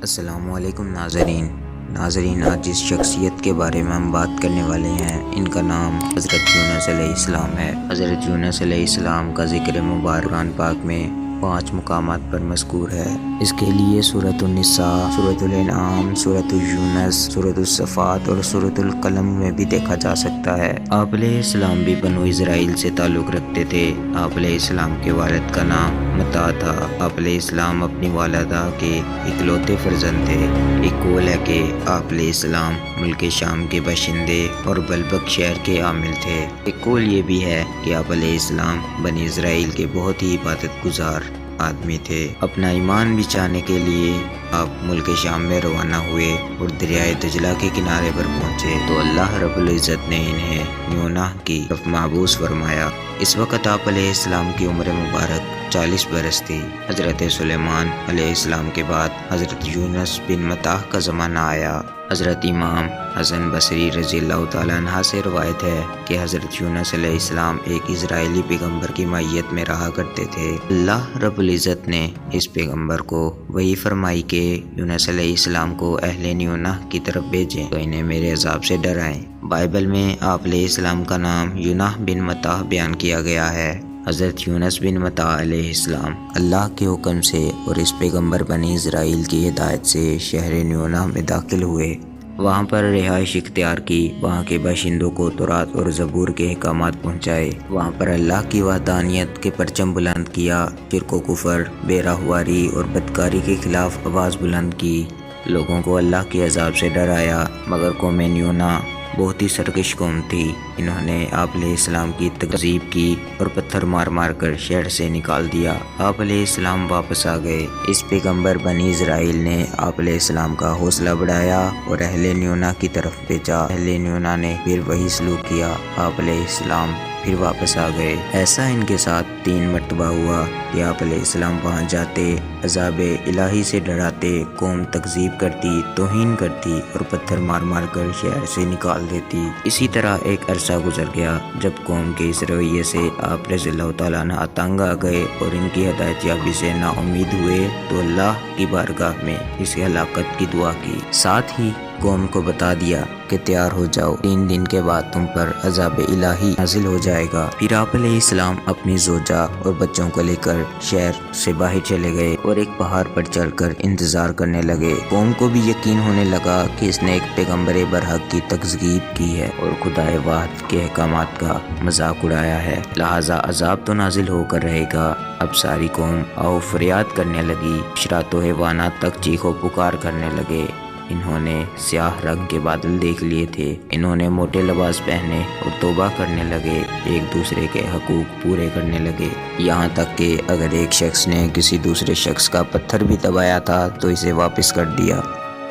السلام علیکم ناظرین آج جس شخصیت کے بارے میں ہم بات کرنے والے ہیں ان کا نام حضرت یونس علیہ السلام ہے۔ حضرت یونس علیہ السلام کا ذکر مبارک قرآن پاک میں 5 مقامات پر مذکور ہے۔ اس کے لیے سورۃ النساء، سورۃ الانعام، سورۃ یونس، سورۃ الصفات اور سورۃ القلم میں بھی دیکھا جا سکتا ہے۔ آپ علیہ السلام بھی بنو اسرائیل سے تعلق رکھتے تھے۔ آپ علیہ السلام کے والد کا نام متا تھا۔ آپ علیہ السلام اپنی والدہ کے اکلوتے فرزند تھے۔ ایک قول ہے کہ آپ علیہ السلام ملک شام کے باشندے اور بلبک شہر کے عامل تھے۔ ایک قول یہ بھی ہے کہ آپ علیہ السلام بنی اسرائیل کے بہت ہی عبادت گزار آدمی تھے۔ اپنا ایمان بچانے کے لیے آپ ملک شام میں روانہ ہوئے اور دریائے دجلہ کے کنارے پر پہنچے تو اللہ رب العزت نے انہیں یونہ کی طرف مبعوث فرمایا۔ اس وقت آپ علیہ السلام کی عمر مبارک 40 برس تھی۔ حضرت سلیمان علیہ السلام کے بعد حضرت یونس بن متا کا زمانہ آیا۔ حضرت امام حسن بصری رضی اللہ تعالیٰ عنہ سے روایت ہے کہ حضرت یونس علیہ السلام ایک اسرائیلی پیغمبر کی معیت میں رہا کرتے تھے۔ اللہ رب العزت نے اس پیغمبر کو وحی فرمائی کہ یونس علیہ السلام کو اہل نیونہ کی طرف بھیجیں تو انہیں میرے عذاب سے ڈرائیں۔ بائبل میں آپ علیہ السلام کا نام یونہ بن متا بیان کیا گیا ہے۔ حضرت یونس بن متا علیہ السلام اللہ کے حکم سے اور اس پیغمبر بنی اسرائیل کی ہدایت سے شہر نیونہ میں داخل ہوئے۔ وہاں پر رہائش اختیار کی، وہاں کے باشندوں کو تورات اور زبور کے احکامات پہنچائے، وہاں پر اللہ کی وحدانیت کے پرچم بلند کیا، شرک و کفر، بے راہواری اور بدکاری کے خلاف آواز بلند کی، لوگوں کو اللہ کے عذاب سے ڈرایا۔ مگر قوم نیونہ بہت ہی سرکش قوم تھی۔ انہوں نے آپ علیہ السلام کی تکذیب کی اور پتھر مار مار کر شہر سے نکال دیا۔ آپ علیہ السلام واپس آ گئے۔ اس پیغمبر بنی اسرائیل نے آپ علیہ السلام کا حوصلہ بڑھایا اور اہل نیونہ کی طرف بھیجا۔ اہل نیونہ نے پھر وہی سلوک کیا۔ آپ علیہ السلام پھر واپس آ گئے۔ ایسا ان کے ساتھ 3 مرتبہ ہوا کہ آپ علیہ السلام وہاں جاتے، عذاب الہی سے ڈراتے، قوم تکذیب کرتی، توہین کرتی اور پتھر مار مار کر شہر سے نکال دیتی۔ اسی طرح ایک عرصہ گزر گیا۔ جب قوم کے اس رویے سے آپ رضی اللہ تعالیٰ عنہ تنگ آ گئے اور ان کی ہدایت یابی سے نا امید ہوئے تو اللہ کی بارگاہ میں اس ہلاکت کی دعا کی، ساتھ ہی قوم کو بتا دیا کہ تیار ہو جاؤ، 3 دن کے بعد تم پر عذاب الہی نازل ہو جائے گا۔ پھر آپ علیہ السلام اپنی زوجہ اور بچوں کو لے کر شہر سے باہر چلے گئے اور ایک پہاڑ پر چڑھ کر انتظار کرنے لگے۔ قوم کو بھی یقین ہونے لگا کہ اس نے ایک پیغمبر برحق کی تکذیب کی ہے اور خدا واحد کے احکامات کا مذاق اڑایا ہے، لہذا عذاب تو نازل ہو کر رہے گا۔ اب ساری قوم آؤ فریاد کرنے لگی، اشراط و حیوانات تک چیخ و پکار کرنے لگے۔ انہوں نے سیاہ رنگ کے بادل دیکھ لیے تھے، انہوں نے موٹے لباس پہنے اور توبہ کرنے لگے، ایک دوسرے کے حقوق پورے کرنے لگے، یہاں تک کہ اگر ایک شخص نے کسی دوسرے شخص کا پتھر بھی دبایا تھا تو اسے واپس کر دیا۔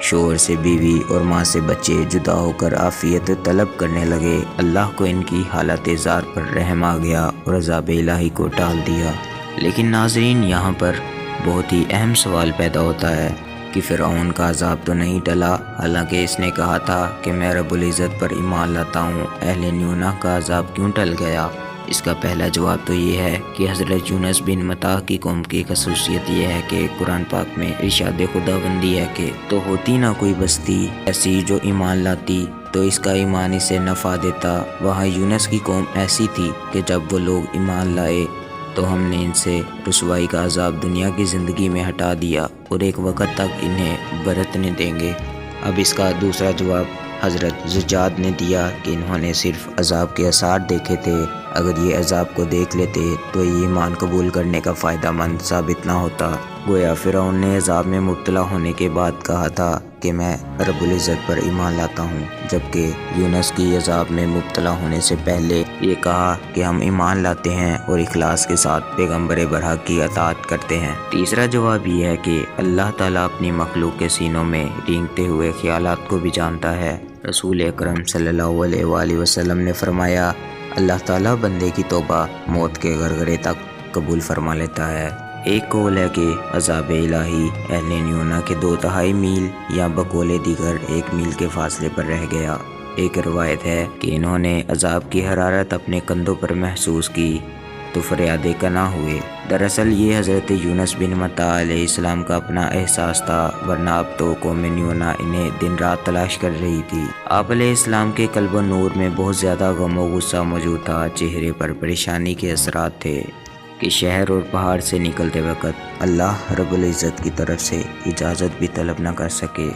شوہر سے بیوی اور ماں سے بچے جدا ہو کر عافیت طلب کرنے لگے۔ اللہ کو ان کی حالت زار پر رحم آ گیا اور عذاب الہی کو ٹال دیا۔ لیکن ناظرین، یہاں پر بہت ہی اہم سوال پیدا ہوتا ہے کہ فرعون کا عذاب تو نہیں ٹلا، حالانکہ اس نے کہا تھا کہ میں رب العزت پر ایمان لاتا ہوں، اہل نیونہ کا عذاب کیوں ٹل گیا؟ اس کا پہلا جواب تو یہ ہے کہ حضرت یونس بن متا کی قوم کی خصوصیت یہ ہے کہ قرآن پاک میں ارشاد خداوندی ہے کہ تو ہوتی نہ کوئی بستی ایسی جو ایمان لاتی تو اس کا ایمان اسے نفع دیتا۔ وہاں یونس کی قوم ایسی تھی کہ جب وہ لوگ ایمان لائے تو ہم نے ان سے رسوائی کا عذاب دنیا کی زندگی میں ہٹا دیا اور ایک وقت تک انہیں برتنے دیں گے۔ اب اس کا دوسرا جواب حضرت زجاج نے دیا کہ انہوں نے صرف عذاب کے آثار دیکھے تھے، اگر یہ عذاب کو دیکھ لیتے تو یہ ایمان قبول کرنے کا فائدہ مند ثابت نہ ہوتا۔ گویا فرعون نے عذاب میں مبتلا ہونے کے بعد کہا تھا کہ میں رب العزت پر ایمان لاتا ہوں، جبکہ یونس کی عذاب میں مبتلا ہونے سے پہلے یہ کہا کہ ہم ایمان لاتے ہیں اور اخلاص کے ساتھ پیغمبر برحق کی اطاعت کرتے ہیں۔ تیسرا جواب یہ ہے کہ اللہ تعالیٰ اپنی مخلوق کے سینوں میں رینگتے ہوئے خیالات کو بھی جانتا ہے۔ رسول اکرم صلی اللہ علیہ وآلہ وسلم نے فرمایا، اللہ تعالیٰ بندے کی توبہ موت کے غرغرے تک قبول فرما لیتا ہے۔ ایک قول ہے کہ عذاب الہی اہل نیونہ کے 2/3 میل یا بقول دیگر 1 میل کے فاصلے پر رہ گیا۔ ایک روایت ہے کہ انہوں نے عذاب کی حرارت اپنے کندھوں پر محسوس کی تو فریاد کنا ہوئے، دراصل یہ حضرت یونس بن متی علیہ السلام کا اپنا احساس تھا، ورنہ اب تو قوم نیونا انہیں دن رات تلاش کر رہی تھی۔ آپ علیہ السلام کے قلب و نور میں بہت زیادہ غم و غصہ موجود تھا، چہرے پر پریشانی کے اثرات تھے کہ شہر اور پہاڑ سے نکلتے وقت اللہ رب العزت کی طرف سے اجازت بھی طلب نہ کر سکے۔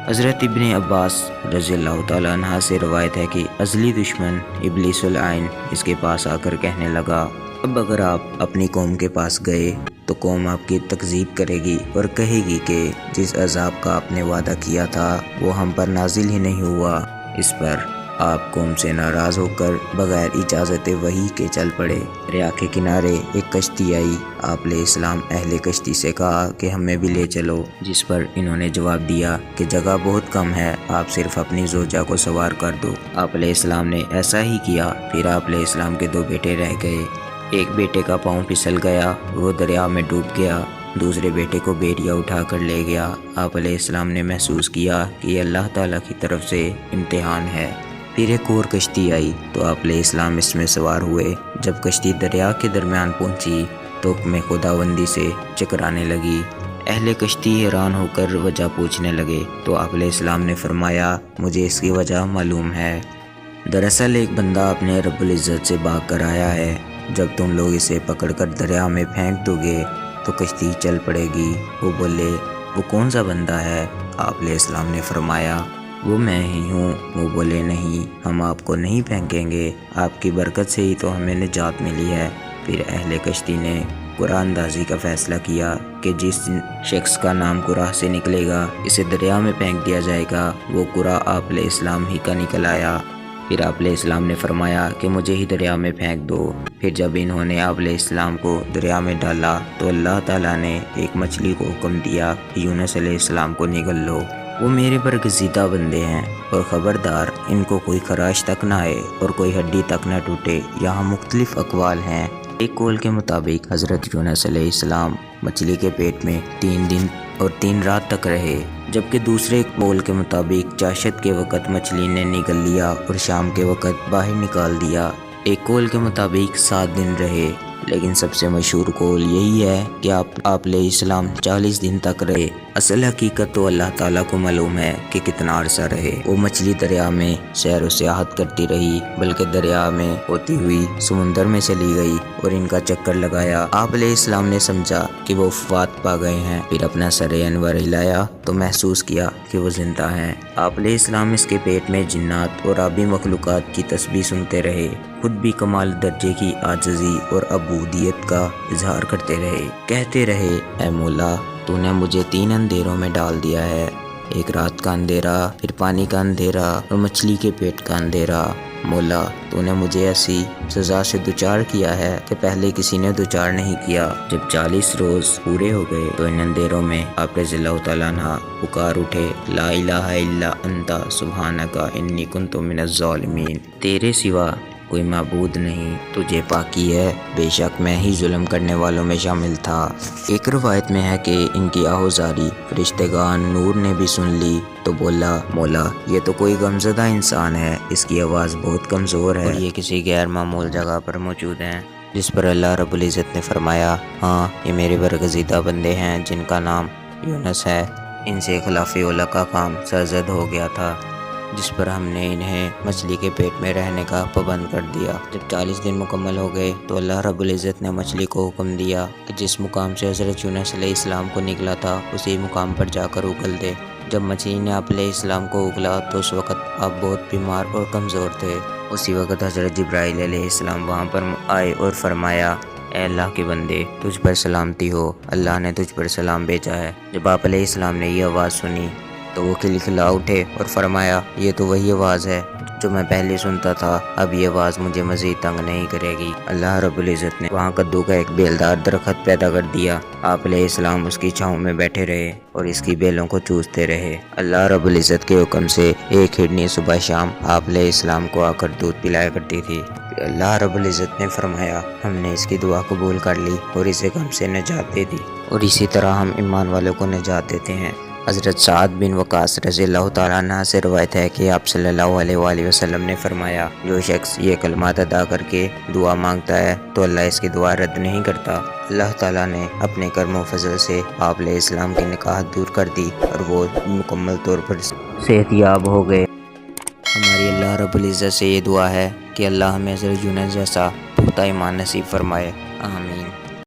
حضرت ابن عباس رضی اللہ تعالیٰ عنہ سے روایت ہے کہ ازلی دشمن ابلیس العین اس کے پاس آ کر کہنے لگا، اب اگر آپ اپنی قوم کے پاس گئے تو قوم آپ کی تکذیب کرے گی اور کہے گی کہ جس عذاب کا آپ نے وعدہ کیا تھا وہ ہم پر نازل ہی نہیں ہوا۔ اس پر آپ قوم سے ناراض ہو کر بغیر اجازت وحی کے چل پڑے۔ دریا کے کنارے ایک کشتی آئی، آپ علیہ السلام اہل کشتی سے کہا کہ ہمیں بھی لے چلو، جس پر انہوں نے جواب دیا کہ جگہ بہت کم ہے، آپ صرف اپنی زوجہ کو سوار کر دو۔ آپ علیہ السلام نے ایسا ہی کیا۔ پھر آپ علیہ السلام کے 2 بیٹے رہ گئے۔ ایک بیٹے کا پاؤں پھسل گیا، وہ دریا میں ڈوب گیا، دوسرے بیٹے کو بیڑیا اٹھا کر لے گیا۔ آپ علیہ السلام نے محسوس کیا کہ یہ اللہ تعالیٰ کی طرف سے امتحان ہے۔ پھر ایک اور کشتی آئی تو آپ علیہ السلام اس میں سوار ہوئے۔ جب کشتی دریا کے درمیان پہنچی تو حکم خداوندی سے چکرانے لگی۔ اہل کشتی حیران ہو کر وجہ پوچھنے لگے تو آپ علیہ السلام نے فرمایا، مجھے اس کی وجہ معلوم ہے۔ دراصل ایک بندہ اپنے رب العزت سے بھاگ کر آیا ہے، جب تم لوگ اسے پکڑ کر دریا میں پھینک دو گے تو کشتی چل پڑے گی۔ وہ بولے، وہ کون سا بندہ ہے؟ آپ علیہ السلام نے فرمایا، وہ میں ہی ہوں۔ وہ بولے، نہیں، ہم آپ کو نہیں پھینکیں گے، آپ کی برکت سے ہی تو ہمیں نجات ملی ہے۔ پھر اہل کشتی نے قرآن اندازی کا فیصلہ کیا کہ جس شخص کا نام قرآن سے نکلے گا اسے دریا میں پھینک دیا جائے گا۔ وہ قرآن آپ علیہ السلام ہی کا نکل آیا۔ پھر آپ علیہ السلام نے فرمایا کہ مجھے ہی دریا میں پھینک دو۔ پھر جب انہوں نے آپ علیہ السلام کو دریا میں ڈالا تو اللہ تعالیٰ نے ایک مچھلی کو حکم دیا کہ یونس علیہ السلام کو نگل لو، وہ میرے برگزیدہ بندے ہیں، اور خبردار ان کو کوئی خراش تک نہ آئے اور کوئی ہڈی تک نہ ٹوٹے۔ یہاں مختلف اقوال ہیں۔ ایک قول کے مطابق حضرت یونس علیہ السلام مچھلی کے پیٹ میں 3 دن اور 3 رات تک رہے، جبکہ دوسرے قول کے مطابق چاشت کے وقت مچھلی نے نگل لیا اور شام کے وقت باہر نکال دیا۔ ایک قول کے مطابق 7 دن رہے، لیکن سب سے مشہور قول یہی ہے کہ آپ علیہ السلام 40 دن تک رہے۔ اصل حقیقت تو اللہ تعالیٰ کو معلوم ہے کہ کتنا عرصہ رہے۔ وہ مچھلی دریا میں سیر و سیاحت کرتی رہی، بلکہ دریا میں ہوتی ہوئی سمندر میں چلی گئی اور ان کا چکر لگایا۔ آپ علیہ السلام نے سمجھا کہ وہ وفات پا گئے ہیں، پھر اپنا سر انور ہلایا تو محسوس کیا کہ وہ زندہ ہیں۔ آپ علیہ السلام اس کے پیٹ میں جنات اور آبی مخلوقات کی تسبیح سنتے رہے، خود بھی کمال درجے کی عاجزی اور عبودیت کا اظہار کرتے رہے، کہتے رہے، اے مولا، تو نے مجھے 3 اندھیروں میں ڈال دیا ہے، ایک رات کا اندھیرا، پھر پانی کا اندھیرا اور مچھلی کے پیٹ کا اندھیرا۔ مولا، تو نے مجھے ایسی سزا سے دوچار کیا ہے کہ پہلے کسی نے دوچار نہیں کیا۔ جب 40 روز پورے ہو گئے تو ان اندھیروں میں آپ رضی اللہ تعالیٰ عنہ پکار اٹھے، لا الہ الا انت سبحانک انی کنت من الظالمین، تیرے سوا کوئی معبود نہیں، تجھے پاکی ہے، بے شک میں ہی ظلم کرنے والوں میں شامل تھا۔ ایک روایت میں ہے کہ ان کی آہوزاری فرشتگان نور نے بھی سن لی تو بولا، مولا، یہ تو کوئی غمزدہ انسان ہے، اس کی آواز بہت کمزور ہے اور یہ کسی غیر معمول جگہ پر موجود ہیں۔ جس پر اللہ رب العزت نے فرمایا، ہاں، یہ میرے برگزیدہ بندے ہیں جن کا نام یونس ہے، ان سے خلاف اولیٰ کا کام سرزد ہو گیا تھا، جس پر ہم نے انہیں مچھلی کے پیٹ میں رہنے کا پابند کر دیا۔ جب 40 دن مکمل ہو گئے تو اللہ رب العزت نے مچھلی کو حکم دیا کہ جس مقام سے حضرت یونس علیہ السلام کو نکلا تھا اسی مقام پر جا کر اگل دے۔ جب مچھلی نے آپ علیہ السلام کو اگلا تو اس وقت آپ بہت بیمار اور کمزور تھے۔ اسی وقت حضرت جبرائیل علیہ السلام وہاں پر آئے اور فرمایا، اے اللہ کے بندے، تجھ پر سلامتی ہو، اللہ نے تجھ پر سلام بھیجا ہے۔ جب آپ علیہ السلام نے یہ آواز سنی تو وہ کھلکھلا اٹھے اور فرمایا، یہ تو وہی آواز ہے جو میں پہلے سنتا تھا، اب یہ آواز مجھے مزید تنگ نہیں کرے گی۔ اللہ رب العزت نے وہاں کدو کا ایک بیلدار درخت پیدا کر دیا۔ آپ علیہ السلام اس کی چھاؤں میں بیٹھے رہے اور اس کی بیلوں کو چوستے رہے۔ اللہ رب العزت کے حکم سے ایک ہرنی صبح شام آپ علیہ السلام کو آ کر دودھ پلایا کرتی تھی۔ پھر اللہ رب العزت نے فرمایا، ہم نے اس کی دعا قبول کر لی اور اسے غم سے نجات دے دی، اور اسی طرح ہم ایمان والوں کو نجات دیتے ہیں۔ حضرت سعد بن وقاص رضی اللہ تعالیٰ عنہ سے روایت ہے کہ آپ صلی اللہ علیہ وآلہ وسلم نے فرمایا، جو شخص یہ کلمات ادا کر کے دعا مانگتا ہے تو اللہ اس کی دعا رد نہیں کرتا۔ اللہ تعالیٰ نے اپنے کرم و فضل سے آپ علیہ السلام کی نکاحت دور کر دی اور وہ مکمل طور پر صحت یاب ہو گئے۔ ہماری اللہ رب العزت سے یہ دعا ہے کہ اللہ ہمیں حضرت یونس جیسا پختہ ایمان نصیب فرمائے، آمین۔